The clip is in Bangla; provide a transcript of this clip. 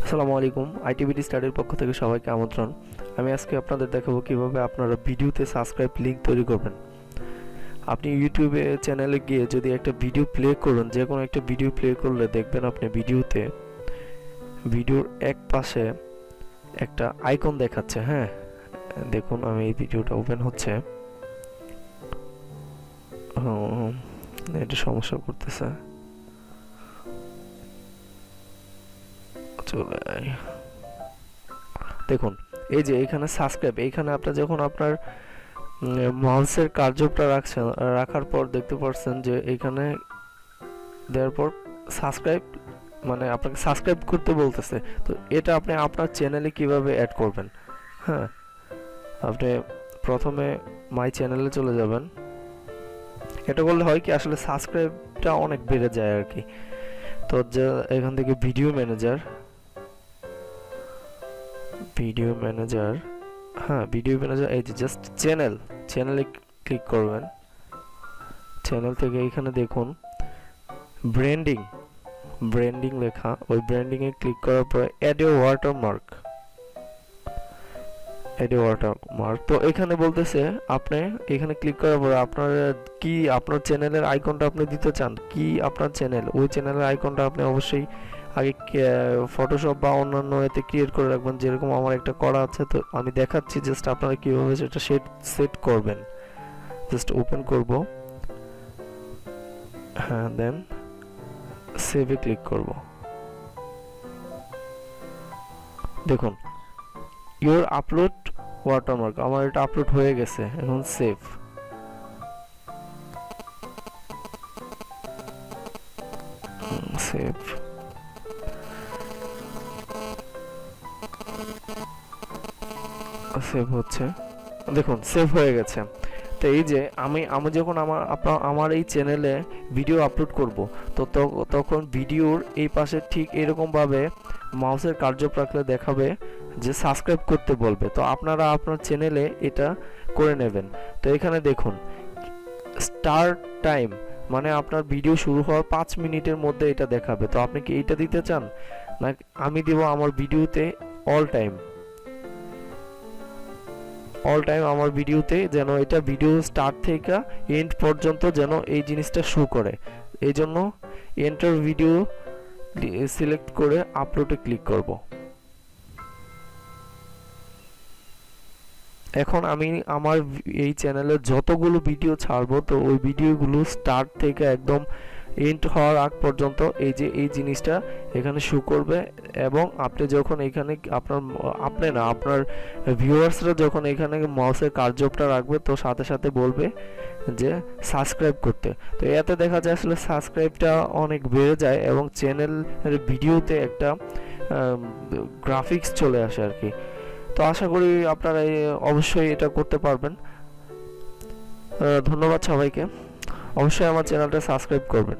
আসসালামু আলাইকুম। আইটিবিডি স্টাডির পক্ষ থেকে সবাইকে আমন্ত্রণ। আমি আজকে আপনাদের দেখাবো কিভাবে আপনারা ভিডিওতে সাবস্ক্রাইব লিংক তৈরি করবেন। আপনি ইউটিউবে চ্যানেলে গিয়ে যদি একটা ভিডিও প্লে করুন, যে কোনো একটা ভিডিও প্লে করলে দেখবেন আপনি ভিডিওর এক পাশে একটা আইকন দেখাচ্ছে। হ্যাঁ, দেখুন আমি এই ভিডিওটা ওপেন হচ্ছে। এটা সমস্যা করতেছে, চলে আয়। দেখুন এই যে এখানে সাবস্ক্রাইব, এইখানে আপনার যখন আপনার মাউসের কার্যটা রাখার পর দেখতে পাচ্ছেন যে এখানে দেওয়ার পর সাবস্ক্রাইব, মানে আপনাকে সাবস্ক্রাইব করতে বলতেছে। তো এটা আপনি আপনার চ্যানেলে কিভাবে অ্যাড করবেন? হ্যাঁ, আপনি প্রথমে মাই চ্যানেলে চলে যাবেন। এটা করলে হয় কি, আসলে সাবস্ক্রাইবটা অনেক বেড়ে যায় আর কি। তো যে এখান থেকে ভিডিও ম্যানেজার, হ্যাঁ ভিডিও ম্যানেজার, এই যে জাস্ট চ্যানেলে ক্লিক করবেন। চ্যানেল থেকে এখানে দেখুন ব্র্যান্ডিং লেখা, ওই ব্র্যান্ডিং এ ক্লিক করার পরে অ্যাড এ ওয়াটারমার্ক। তো এখানে বলতেছে আপনি এখানে ক্লিক করার পরে আপনার চ্যানেলের আইকনটা আপনি দিতে চান কি, আপনার চ্যানেল, ওই চ্যানেলের আইকনটা আপনি অবশ্যই আগে ফটোশপ বা অন্যান্য এতে ক্রিয়েট করে রাখবেন। যেরকম আমার একটা করা আছে, তো আমি দেখাচ্ছি জাস্ট আপনারা কিভাবে সেটা সেট করবেন। জাস্ট ওপেন করব, হ্যাঁ, দেন সেভে ক্লিক করব। দেখুন ইওর আপলোড ওয়াটারমার্ক, আমার এটা আপলোড হয়ে গেছে। এখন সেভ হচ্ছে। দেখুন সেভ হয়ে গেছে। তো এই যে আমি যখন আমার এই চ্যানেলে ভিডিও আপলোড করব, তো তখন ভিডিওর এই পাশে ঠিক এরকম ভাবে মাউসের কার্যপ রাখলে দেখাবে যে সাবস্ক্রাইব করতে বলবে। তো আপনারা আপনার চ্যানেলে এটা করে নেবেন। তো এখানে দেখুন স্টার্ট টাইম, মানে আপনার ভিডিও শুরু হওয়ার 5 মিনিটের মধ্যে এটা দেখাবে। তো আপনি কি এটা দিতে চান, না আমি দেব আমার ভিডিওতে অল টাইম আমার ভিডিওতে যেন এটা ভিডিও স্টার্ট থেকে এন্ড পর্যন্ত যেন এই জিনিসটা শো করে। এই জন্য এন্টার ভিডিও সিলেক্ট করে আপলোডে ক্লিক করব। এখন আমি আমার এই চ্যানেলে যতগুলো ভিডিও ছাড়বো, তো ওই ভিডিওগুলো স্টার্ট থেকে একদম এন্ড হওয়ার আগ পর্যন্ত এই জিনিসটা এখানে শো করবে। এবং আপনি যখন এখানে আপনার ভিউয়ার্সরা যখন এখানে মাউসের কার্যটা রাখবে, তো সাথে সাথে বলবে যে সাবস্ক্রাইব করতে। তো এতে দেখা যায় আসলে সাবস্ক্রাইবটা অনেক বেড়ে যায় এবং চ্যানেলের ভিডিওতে একটা গ্রাফিক্স চলে আসে আর কি। তো আশা করি আপনারা অবশ্যই এটা করতে পারবেন। ধন্যবাদ সবাইকে। অবশ্যই আমার চ্যানেলটা সাবস্ক্রাইব করবেন।